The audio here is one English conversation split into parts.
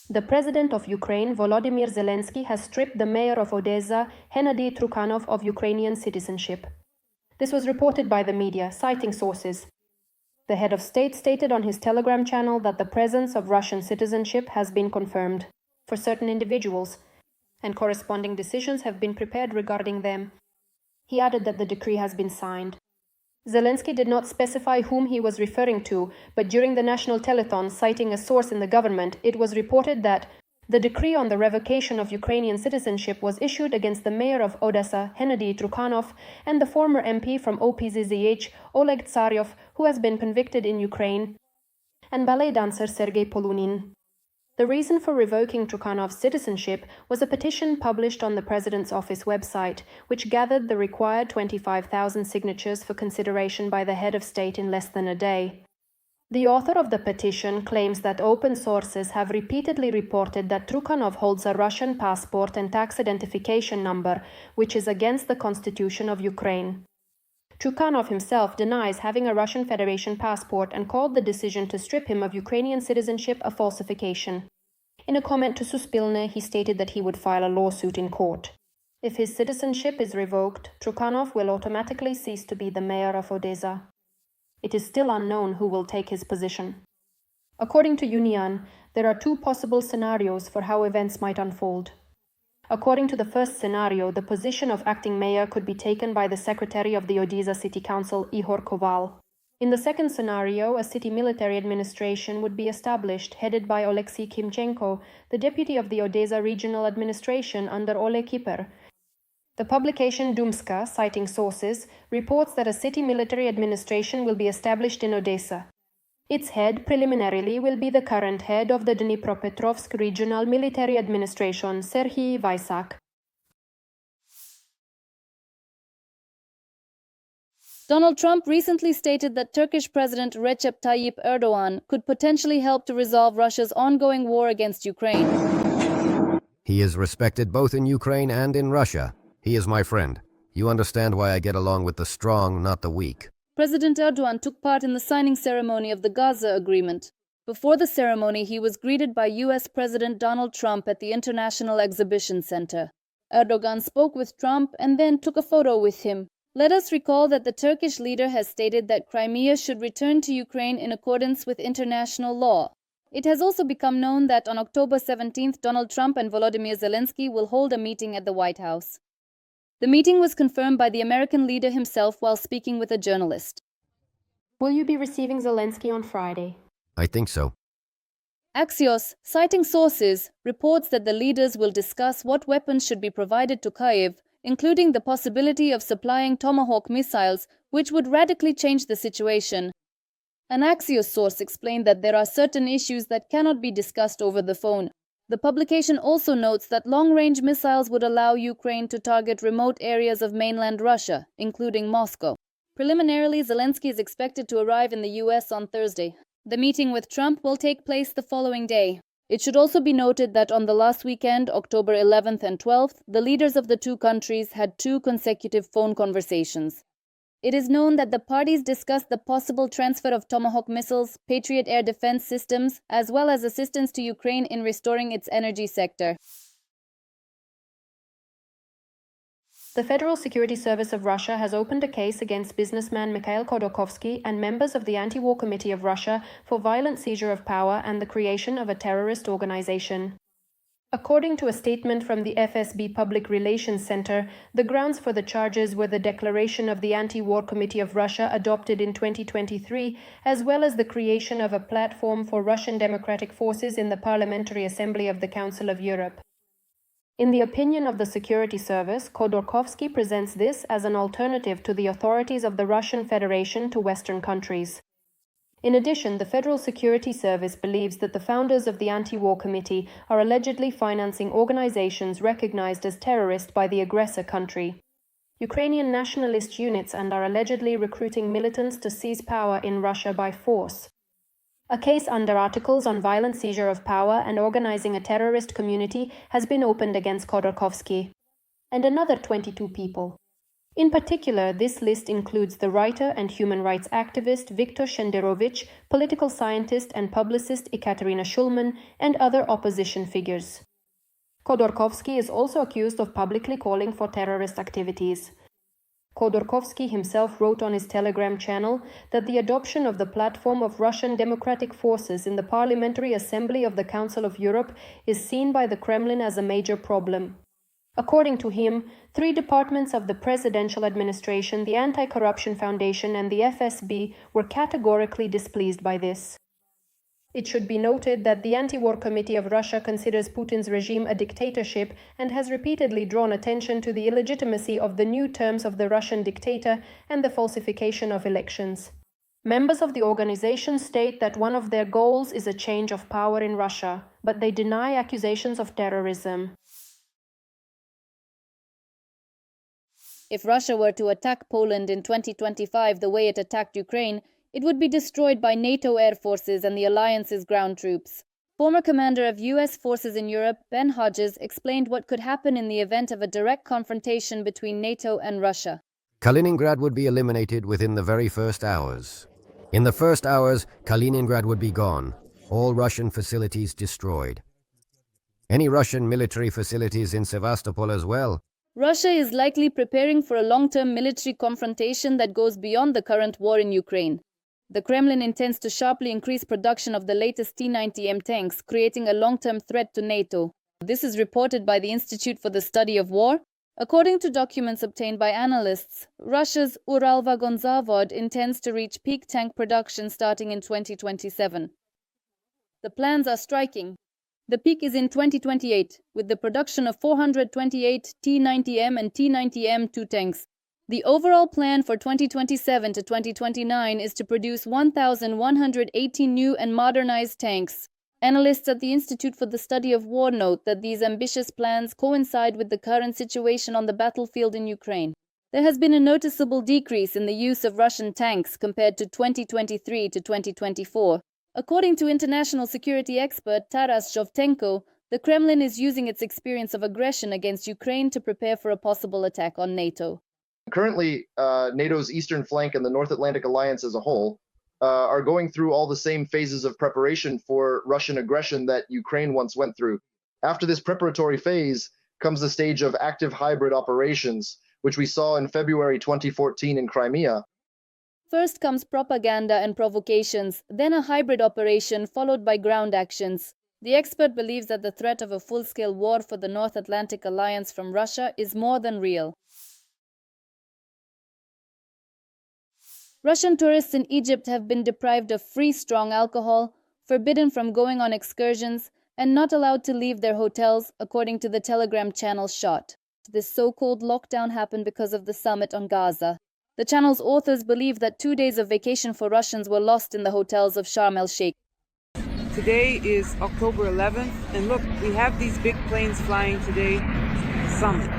The president of Ukraine, Volodymyr Zelenskyy, has stripped the mayor of Odesa, Hennady Trukhanov, of Ukrainian citizenship. This was reported by the media, citing sources. The head of state stated on his Telegram channel that the presence of Russian citizenship has been confirmed for certain individuals, and corresponding decisions have been prepared regarding them. He added that the decree has been signed. Zelenskyy did not specify whom he was referring to, but during the national telethon, citing a source in the government, it was reported that the decree on the revocation of Ukrainian citizenship was issued against the mayor of Odesa, Hennady Trukhanov, and the former MP from OPZZH, Oleg Tsaryov, who has been convicted in Ukraine, and ballet dancer Sergei Polunin. The reason for revoking Trukhanov's citizenship was a petition published on the President's office website, which gathered the required 25,000 signatures for consideration by the head of state in less than a day. The author of the petition claims that open sources have repeatedly reported that Trukhanov holds a Russian passport and tax identification number, which is against the constitution of Ukraine. Trukhanov himself denies having a Russian Federation passport and called the decision to strip him of Ukrainian citizenship a falsification. In a comment to Suspilne, he stated that he would file a lawsuit in court. If his citizenship is revoked, Trukhanov will automatically cease to be the mayor of Odesa. It is still unknown who will take his position. According to Union, there are two possible scenarios for how events might unfold. According to the first scenario, the position of acting mayor could be taken by the secretary of the Odesa City Council, Ihor Koval. In the second scenario, a city military administration would be established, headed by Oleksiy Kimchenko, the deputy of the Odesa Regional Administration under Ole Kiper. The publication Dumska, citing sources, reports that a city military administration will be established in Odesa. Its head, preliminarily, will be the current head of the Dnipropetrovsk Regional Military Administration, Serhiy Vaisak. Donald Trump recently stated that Turkish President Recep Tayyip Erdogan could potentially help to resolve Russia's ongoing war against Ukraine. He is respected both in Ukraine and in Russia. He is my friend. You understand why I get along with the strong, not the weak. President Erdogan took part in the signing ceremony of the Gaza Agreement. Before the ceremony, he was greeted by U.S. President Donald Trump at the International Exhibition Center. Erdogan spoke with Trump and then took a photo with him. Let us recall that the Turkish leader has stated that Crimea should return to Ukraine in accordance with international law. It has also become known that on October 17th, Donald Trump and Volodymyr Zelenskyy will hold a meeting at the White House. The meeting was confirmed by the American leader himself while speaking with a journalist. Will you be receiving Zelenskyy on Friday? I think so. Axios, citing sources, reports that the leaders will discuss what weapons should be provided to Kyiv, including the possibility of supplying Tomahawk missiles, which would radically change the situation. An Axios source explained that there are certain issues that cannot be discussed over the phone. The publication also notes that long-range missiles would allow Ukraine to target remote areas of mainland Russia, including Moscow. Preliminarily, Zelenskyy is expected to arrive in the US on Thursday. The meeting with Trump will take place the following day. It should also be noted that on the last weekend, October 11th and 12th, the leaders of the two countries had 2 consecutive phone conversations. It is known that the parties discussed the possible transfer of Tomahawk missiles, Patriot air defense systems, as well as assistance to Ukraine in restoring its energy sector. The Federal Security Service of Russia has opened a case against businessman Mikhail Khodorkovsky and members of the Anti-War Committee of Russia for violent seizure of power and the creation of a terrorist organization. According to a statement from the FSB Public Relations Center, the grounds for the charges were the declaration of the Anti-War Committee of Russia adopted in 2023, as well as the creation of a platform for Russian democratic forces in the Parliamentary Assembly of the Council of Europe. In the opinion of the Security Service, Khodorkovsky presents this as an alternative to the authorities of the Russian Federation to Western countries. In addition, the Federal Security Service believes that the founders of the Anti-War Committee are allegedly financing organizations recognized as terrorist by the aggressor country, Ukrainian nationalist units, and are allegedly recruiting militants to seize power in Russia by force. A case under Articles on violent seizure of power and organizing a terrorist community has been opened against Khodorkovsky and another 22 people. In particular, this list includes the writer and human rights activist Viktor Shenderovich, political scientist and publicist Ekaterina Shulman, and other opposition figures. Khodorkovsky is also accused of publicly calling for terrorist activities. Khodorkovsky himself wrote on his Telegram channel that the adoption of the platform of Russian democratic forces in the Parliamentary Assembly of the Council of Europe is seen by the Kremlin as a major problem. According to him, 3 departments of the presidential administration, the Anti-Corruption Foundation and the FSB were categorically displeased by this. It should be noted that the Anti-War Committee of Russia considers Putin's regime a dictatorship and has repeatedly drawn attention to the illegitimacy of the new terms of the Russian dictator and the falsification of elections. Members of the organization state that one of their goals is a change of power in Russia, but they deny accusations of terrorism. If Russia were to attack Poland in 2025 the way it attacked Ukraine, it would be destroyed by NATO air forces and the alliance's ground troops. Former commander of U.S. forces in Europe, Ben Hodges, explained what could happen in the event of a direct confrontation between NATO and Russia. Kaliningrad would be eliminated within the very first hours. In the first hours, Kaliningrad would be gone, all Russian facilities destroyed. Any Russian military facilities in Sevastopol as well. Russia is likely preparing for a long-term military confrontation that goes beyond the current war in Ukraine. The Kremlin intends to sharply increase production of the latest T-90M tanks, creating a long-term threat to NATO. This is reported by the Institute for the Study of War. According to documents obtained by analysts, Russia's Uralvagonzavod intends to reach peak tank production starting in 2027. The plans are striking. The peak is in 2028, with the production of 428 T-90M and T-90M2 tanks. The overall plan for 2027 to 2029 is to produce 1,118 new and modernized tanks. Analysts at the Institute for the Study of War note that these ambitious plans coincide with the current situation on the battlefield in Ukraine. There has been a noticeable decrease in the use of Russian tanks compared to 2023 to 2024. According to international security expert Taras Shevchenko, the Kremlin is using its experience of aggression against Ukraine to prepare for a possible attack on NATO. Currently, NATO's eastern flank and the North Atlantic Alliance as a whole are going through all the same phases of preparation for Russian aggression that Ukraine once went through. After this preparatory phase comes the stage of active hybrid operations, which we saw in February 2014 in Crimea. First comes propaganda and provocations, then a hybrid operation followed by ground actions. The expert believes that the threat of a full-scale war for the North Atlantic Alliance from Russia is more than real. Russian tourists in Egypt have been deprived of free strong alcohol, forbidden from going on excursions, and not allowed to leave their hotels, according to the Telegram channel Shot. This so-called lockdown happened because of the summit on Gaza. The channel's authors believe that 2 days of vacation for Russians were lost in the hotels of Sharm el-Sheikh. Today is October 11th, and look, we have these big planes flying today, summit.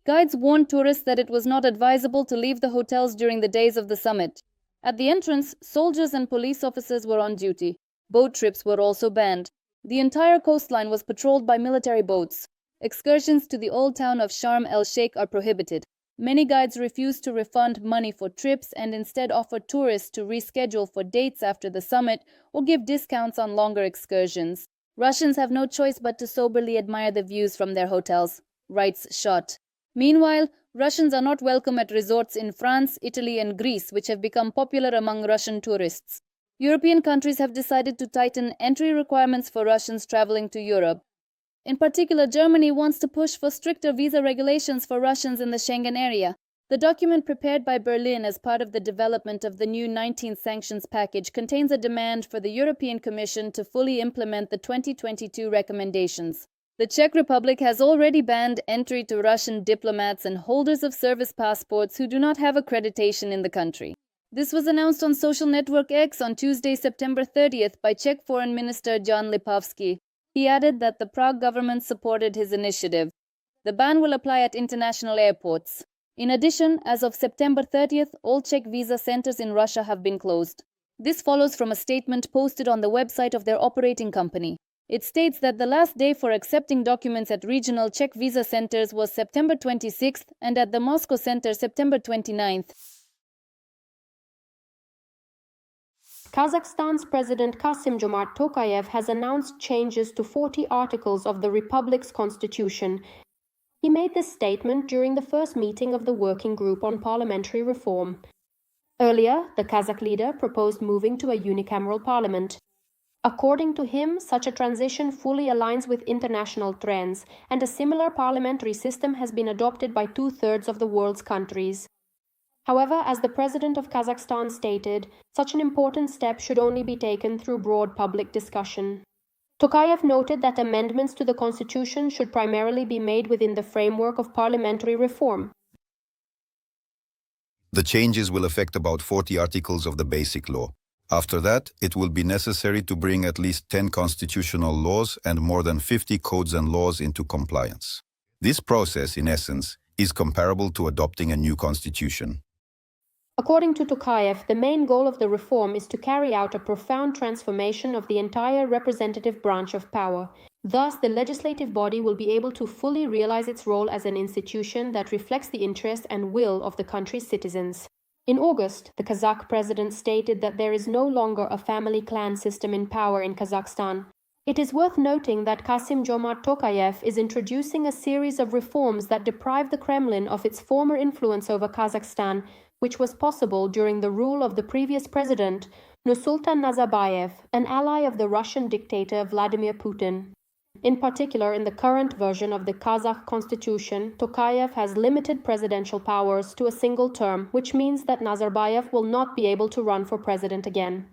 Guides warned tourists that it was not advisable to leave the hotels during the days of the summit. At the entrance, soldiers and police officers were on duty. Boat trips were also banned. The entire coastline was patrolled by military boats. Excursions to the old town of Sharm el-Sheikh are prohibited. Many guides refuse to refund money for trips and instead offer tourists to reschedule for dates after the summit or give discounts on longer excursions. Russians have no choice but to soberly admire the views from their hotels, writes Shot. Meanwhile, Russians are not welcome at resorts in France, Italy and Greece, which have become popular among Russian tourists. European countries have decided to tighten entry requirements for Russians traveling to Europe. In particular, Germany wants to push for stricter visa regulations for Russians in the Schengen area. The document prepared by Berlin as part of the development of the new 19th sanctions package contains a demand for the European Commission to fully implement the 2022 recommendations. The Czech Republic has already banned entry to Russian diplomats and holders of service passports who do not have accreditation in the country. This was announced on social network X on Tuesday, September 30th by Czech Foreign Minister Jan Lipavsky. He added that the Prague government supported his initiative. The ban will apply at international airports. In addition, as of September 30th, all Czech visa centers in Russia have been closed. This follows from a statement posted on the website of their operating company. It states that the last day for accepting documents at regional Czech visa centers was September 26th and at the Moscow center September 29th. Kazakhstan's President Kassym-Jomart Tokayev has announced changes to 40 articles of the Republic's constitution. He made this statement during the first meeting of the Working Group on Parliamentary Reform. Earlier, the Kazakh leader proposed moving to a unicameral parliament. According to him, such a transition fully aligns with international trends, and a similar parliamentary system has been adopted by 2/3 of the world's countries. However, as the president of Kazakhstan stated, such an important step should only be taken through broad public discussion. Tokayev noted that amendments to the constitution should primarily be made within the framework of parliamentary reform. The changes will affect about 40 articles of the Basic Law. After that, it will be necessary to bring at least 10 constitutional laws and more than 50 codes and laws into compliance. This process, in essence, is comparable to adopting a new constitution. According to Tokayev, the main goal of the reform is to carry out a profound transformation of the entire representative branch of power. Thus, the legislative body will be able to fully realize its role as an institution that reflects the interest and will of the country's citizens. In August, the Kazakh president stated that there is no longer a family clan system in power in Kazakhstan. It is worth noting that Kassym-Jomart Tokayev is introducing a series of reforms that deprive the Kremlin of its former influence over Kazakhstan, which was possible during the rule of the previous president, Nursultan Nazarbayev, an ally of the Russian dictator Vladimir Putin. In particular, in the current version of the Kazakh constitution, Tokayev has limited presidential powers to a single term, which means that Nazarbayev will not be able to run for president again.